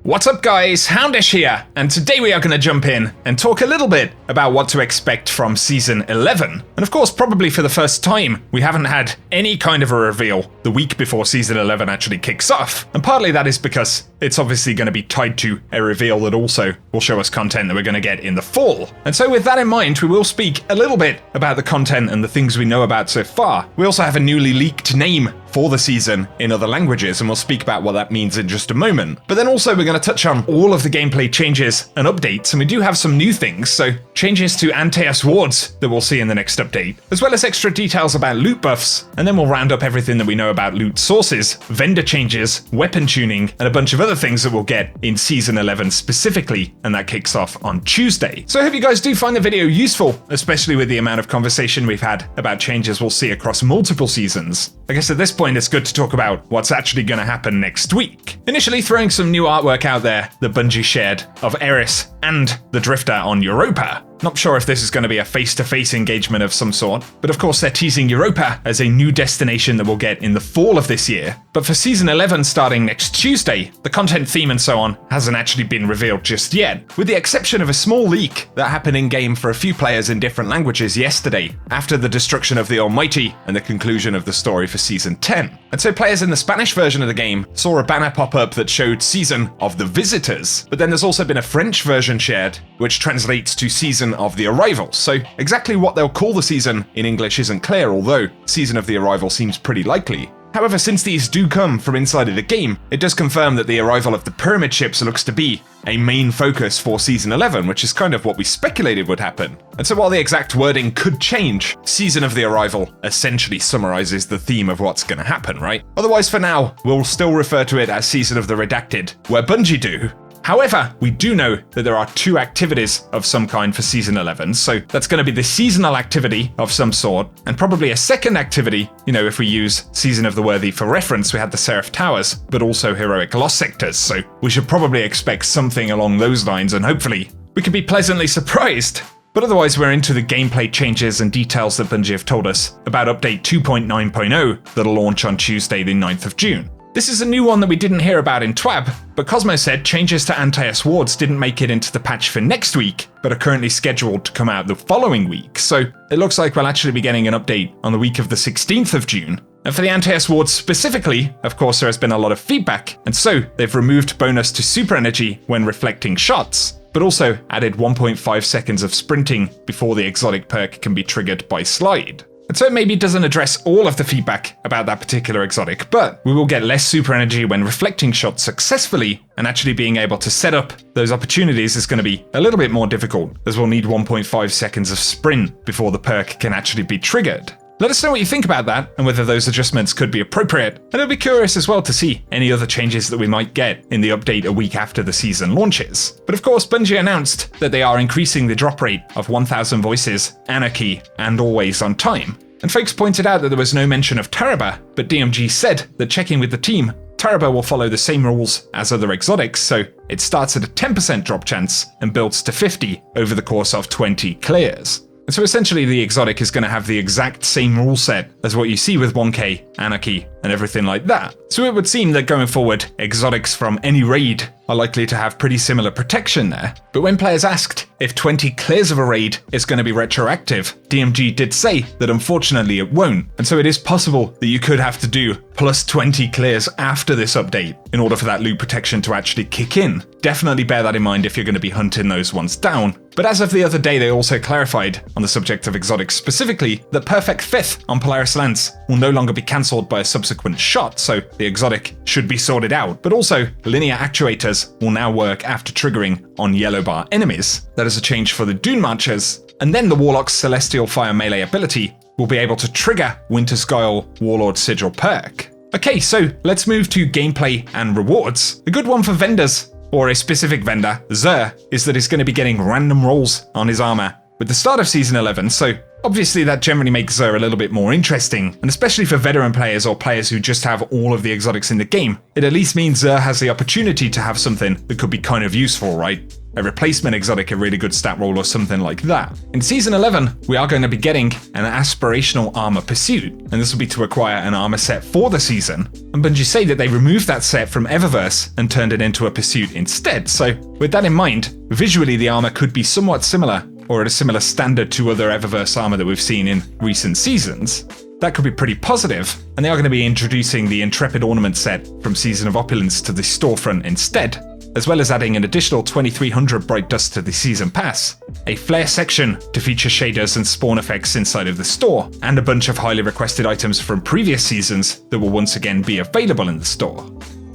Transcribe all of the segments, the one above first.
What's up guys, Houndish here, and today we are going to jump in and talk a little bit about what to expect from Season 11. And of course, probably for the first time, we haven't had any kind of a reveal the week before Season 11 actually kicks off. And partly that is because it's obviously going to be tied to a reveal that also will show us content that we're going to get in the fall. And so with that in mind, we will speak a little bit about the content and the things we know about so far. We also have a newly leaked name for the season in other languages, and we'll speak about what that means in just a moment. But then also we're going to touch on all of the gameplay changes and updates, and we do have some new things, so changes to Antaeus wards that we'll see in the next update, as well as extra details about loot buffs, and then we'll round up everything that we know about loot sources, vendor changes, weapon tuning, and a bunch of other things that we'll get in Season 11 specifically, and that kicks off on Tuesday. So I hope you guys do find the video useful, especially with the amount of conversation we've had about changes we'll see across multiple seasons. I guess at this point it's good to talk about what's actually going to happen next week. Initially throwing some new artwork out there that Bungie shared of Eris and the Drifter on Europa. Not sure if this is going to be a face-to-face engagement of some sort, but of course they're teasing Europa as a new destination that we'll get in the fall of this year. But for Season 11 starting next Tuesday, the content theme and so on hasn't actually been revealed just yet, with the exception of a small leak that happened in-game for a few players in different languages yesterday, after the destruction of the Almighty and the conclusion of the story for Season 10. And so players in the Spanish version of the game saw a banner pop up that showed Season of the Visitors, but then there's also been a French version shared, which translates to Season of the Arrival. So exactly what they'll call the season in English isn't clear, although Season of the Arrival seems pretty likely. However, since these do come from inside of the game, it does confirm that the arrival of the pyramid ships looks to be a main focus for Season 11, which is kind of what we speculated would happen. And so while the exact wording could change, Season of the Arrival essentially summarizes the theme of what's going to happen, right? Otherwise, for now, we'll still refer to it as Season of the Redacted, where Bungie do. However, we do know that there are two activities of some kind for Season 11, so that's going to be the seasonal activity of some sort, and probably a second activity, if we use Season of the Worthy for reference, we had the Seraph Towers, but also Heroic Lost Sectors, so we should probably expect something along those lines, and hopefully we can be pleasantly surprised. But otherwise, we're into the gameplay changes and details that Bungie have told us about Update 2.9.0 that'll launch on Tuesday the 9th of June. This is a new one that we didn't hear about in TWAB, but Cosmo said changes to Antaeus wards didn't make it into the patch for next week, but are currently scheduled to come out the following week, so it looks like we'll actually be getting an update on the week of the 16th of June. And for the Antaeus wards specifically, of course there has been a lot of feedback, and so they've removed bonus to super energy when reflecting shots, but also added 1.5 seconds of sprinting before the exotic perk can be triggered by slide. And so it maybe doesn't address all of the feedback about that particular exotic, but we will get less super energy when reflecting shots successfully, and actually being able to set up those opportunities is going to be a little bit more difficult, as we'll need 1.5 seconds of sprint before the perk can actually be triggered. Let us know what you think about that, and whether those adjustments could be appropriate, and I'll be curious as well to see any other changes that we might get in the update a week after the season launches. But of course, Bungie announced that they are increasing the drop rate of 1000 voices, Anarchy, and Always on Time. And folks pointed out that there was no mention of Taraba, but DMG said that checking with the team, Taraba will follow the same rules as other exotics, so it starts at a 10% drop chance and builds to 50 over the course of 20 clears. And so essentially the exotic is going to have the exact same rule set as what you see with 1K, Anarchy, and everything like that. So it would seem that going forward, exotics from any raid are likely to have pretty similar protection there. But when players asked if 20 clears of a raid is going to be retroactive, DMG did say that unfortunately it won't. And so it is possible that you could have to do plus 20 clears after this update in order for that loot protection to actually kick in. Definitely bear that in mind if you're going to be hunting those ones down. But as of the other day, they also clarified on the subject of exotics specifically that Perfect Fifth on Polaris Lance will no longer be cancelled by a subsequent shot, so the exotic should be sorted out. But also, linear actuators will now work after triggering on yellow bar enemies. That is a change for the Dune Marchers. And then the Warlock's Celestial Fire melee ability will be able to trigger Winter's Guile Warlord Sigil perk. Okay, so let's move to gameplay and rewards. A good one for vendors, or a specific vendor, Xur, is that he's going to be getting random rolls on his armor with the start of Season 11, so obviously that generally makes Xur a little bit more interesting, and especially for veteran players or players who just have all of the exotics in the game, it at least means Xur has the opportunity to have something that could be kind of useful, right? a replacement exotic, a really good stat roll or something like that. In Season 11, we are going to be getting an aspirational armor pursuit, and this will be to acquire an armor set for the season. And Bungie say that they removed that set from Eververse and turned it into a pursuit instead. So with that in mind, visually the armor could be somewhat similar or at a similar standard to other Eververse armor that we've seen in recent seasons. That could be pretty positive, and they are going to be introducing the Intrepid ornament set from Season of Opulence to the storefront instead, as well as adding an additional 2300 bright dust to the season pass, a flare section to feature shaders and spawn effects inside of the store, and a bunch of highly requested items from previous seasons that will once again be available in the store.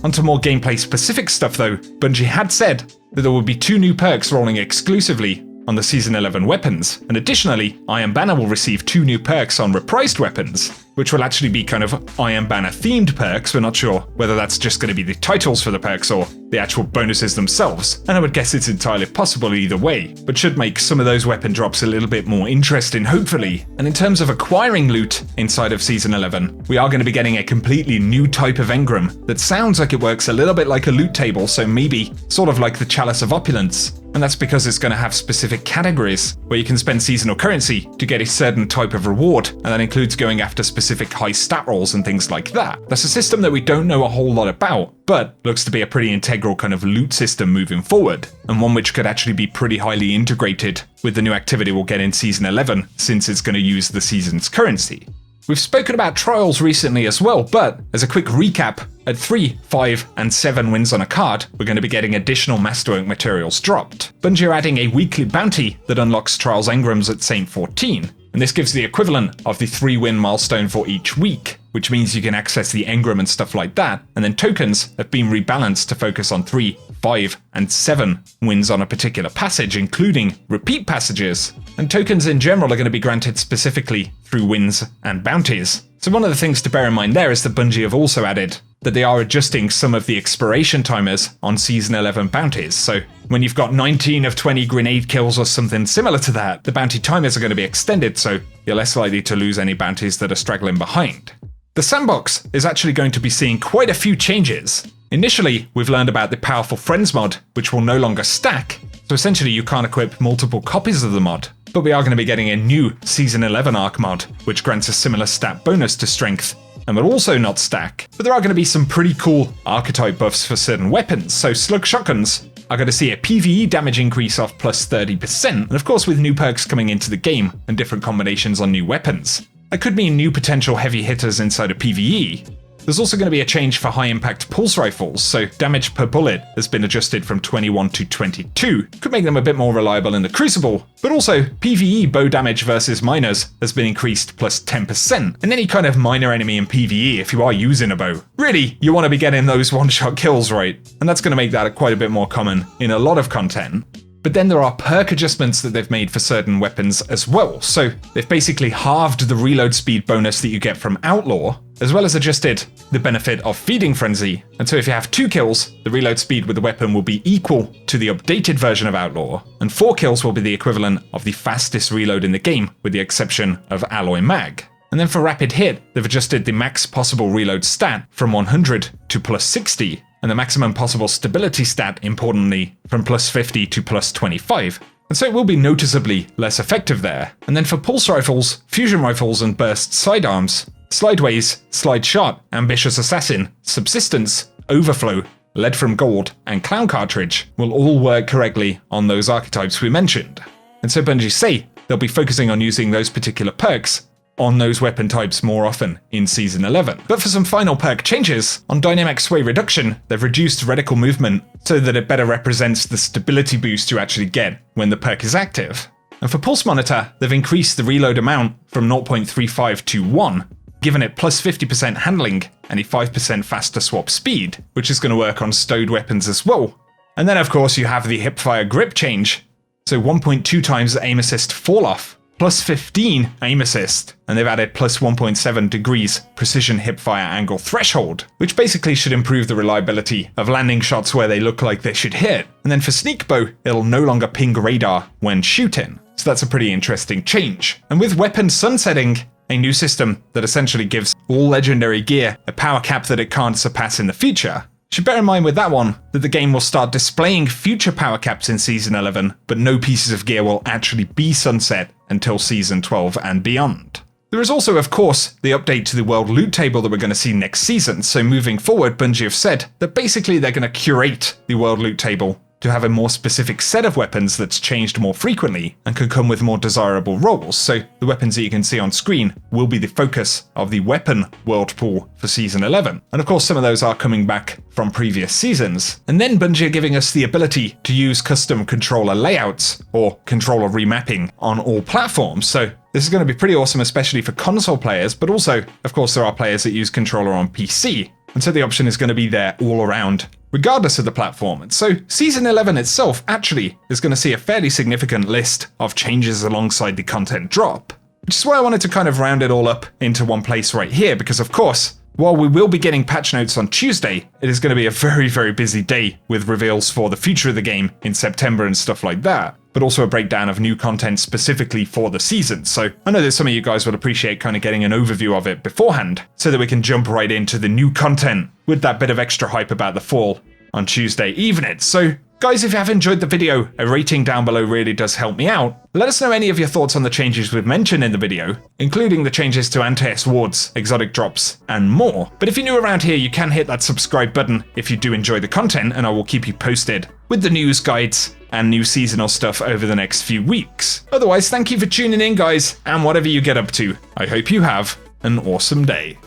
Onto more gameplay specific stuff though, Bungie had said that there will be 2 new perks rolling exclusively on the Season 11 weapons, and additionally, Iron Banner will receive 2 new perks on reprised weapons, which will actually be kind of Iron Banner themed perks. We're not sure whether that's just going to be the titles for the perks or the actual bonuses themselves, and I would guess it's entirely possible either way, but should make some of those weapon drops a little bit more interesting hopefully. And in terms of acquiring loot inside of Season 11, we are going to be getting a completely new type of engram that sounds like it works a little bit like a loot table, so maybe sort of like the Chalice of Opulence. And that's because it's going to have specific categories where you can spend seasonal currency to get a certain type of reward, and that includes going after specific high stat rolls and things like that. That's a system that we don't know a whole lot about, but looks to be a pretty integral kind of loot system moving forward, and one which could actually be pretty highly integrated with the new activity we'll get in Season 11, since it's going to use the season's currency. We've spoken about trials recently as well, but as a quick recap, at 3, 5, and 7 wins on a card, we're going to be getting additional Masterwork materials dropped. Bungie are adding a weekly bounty that unlocks Trials engrams at Saint 14, and this gives the equivalent of the 3-win milestone for each week, which means you can access the engram and stuff like that, and then tokens have been rebalanced to focus on 3, 5, and 7 wins on a particular passage, including repeat passages, and tokens in general are going to be granted specifically through wins and bounties. So one of the things to bear in mind there is that Bungie have also added that they are adjusting some of the expiration timers on Season 11 bounties. So when you've got 19 of 20 grenade kills or something similar to that, the bounty timers are going to be extended, so you're less likely to lose any bounties that are straggling behind. The Sandbox is actually going to be seeing quite a few changes. Initially, we've learned about the powerful Friends mod, which will no longer stack, so essentially you can't equip multiple copies of the mod. But we are going to be getting a new Season 11 Arc mod, which grants a similar stat bonus to strength, and will also not stack. But there are going to be some pretty cool archetype buffs for certain weapons, so slug shotguns are going to see a PvE damage increase of plus 30%, and of course with new perks coming into the game and different combinations on new weapons. That could mean new potential heavy hitters inside of PvE. There's also going to be a change for high-impact pulse rifles, so damage per bullet has been adjusted from 21 to 22. Could make them a bit more reliable in the Crucible, but also PvE bow damage versus minors has been increased plus 10%, and any kind of minor enemy in PvE if you are using a bow. Really, you want to be getting those one-shot kills right, and that's going to make that quite a bit more common in a lot of content. But then there are perk adjustments that they've made for certain weapons as well, so they've basically halved the reload speed bonus that you get from Outlaw, as well as adjusted the benefit of Feeding Frenzy, and so if you have 2 kills, the reload speed with the weapon will be equal to the updated version of Outlaw, and 4 kills will be the equivalent of the fastest reload in the game, with the exception of Alloy Mag. And then for Rapid Hit, they've adjusted the max possible reload stat from 100 to plus 60, and the maximum possible stability stat, importantly, from plus 50 to plus 25. And so it will be noticeably less effective there. And then for pulse rifles, fusion rifles, and burst sidearms, Slideways, Slide Shot, Ambitious Assassin, Subsistence, Overflow, Lead from Gold, and Clown Cartridge will all work correctly on those archetypes we mentioned. And so Bungie say they'll be focusing on using those particular perks on those weapon types more often in Season 11. But for some final perk changes, on Dynamic Sway Reduction, they've reduced reticle movement so that it better represents the stability boost you actually get when the perk is active. And for Pulse Monitor, they've increased the reload amount from 0.35 to 1, giving it plus 50% handling and a 5% faster swap speed, which is going to work on stowed weapons as well. And then of course you have the hipfire grip change, so 1.2 times aim assist fall off, plus 15 aim assist, and they've added plus 1.7 degrees precision hipfire angle threshold, which basically should improve the reliability of landing shots where they look like they should hit. And then for sneak bow, it'll no longer ping radar when shooting. So that's a pretty interesting change. And with weapon sunsetting, a new system that essentially gives all legendary gear a power cap that it can't surpass in the future, Should bear in mind with that one that the game will start displaying future power caps in Season 11, but no pieces of gear will actually be sunset until Season 12 and beyond. There is also, of course, the update to the world loot table that we're going to see next season, so moving forward, Bungie have said that basically they're going to curate the world loot table to have a more specific set of weapons that's changed more frequently and can come with more desirable roles. So the weapons that you can see on screen will be the focus of the weapon world pool for Season 11. And of course, some of those are coming back from previous seasons. And then Bungie are giving us the ability to use custom controller layouts or controller remapping on all platforms. So this is going to be pretty awesome, especially for console players, but also, of course, there are players that use controller on PC. And so the option is going to be there all around, regardless of the platform. And so Season 11 itself actually is going to see a fairly significant list of changes alongside the content drop, which is why I wanted to kind of round it all up into one place right here, because of course, while we will be getting patch notes on Tuesday, it is going to be a very, very busy day with reveals for the future of the game in September and stuff like that, but also a breakdown of new content specifically for the season. So I know that some of you guys would appreciate kind of getting an overview of it beforehand so that we can jump right into the new content with that bit of extra hype about the fall on Tuesday evening. So guys, if you have enjoyed the video, a rating down below really does help me out. Let us know any of your thoughts on the changes we've mentioned in the video, including the changes to anti-S wards, exotic drops, and more. But if you're new around here, you can hit that subscribe button if you do enjoy the content, and I will keep you posted with the news, guides, and new seasonal stuff over the next few weeks. Otherwise, thank you for tuning in, guys, and whatever you get up to, I hope you have an awesome day.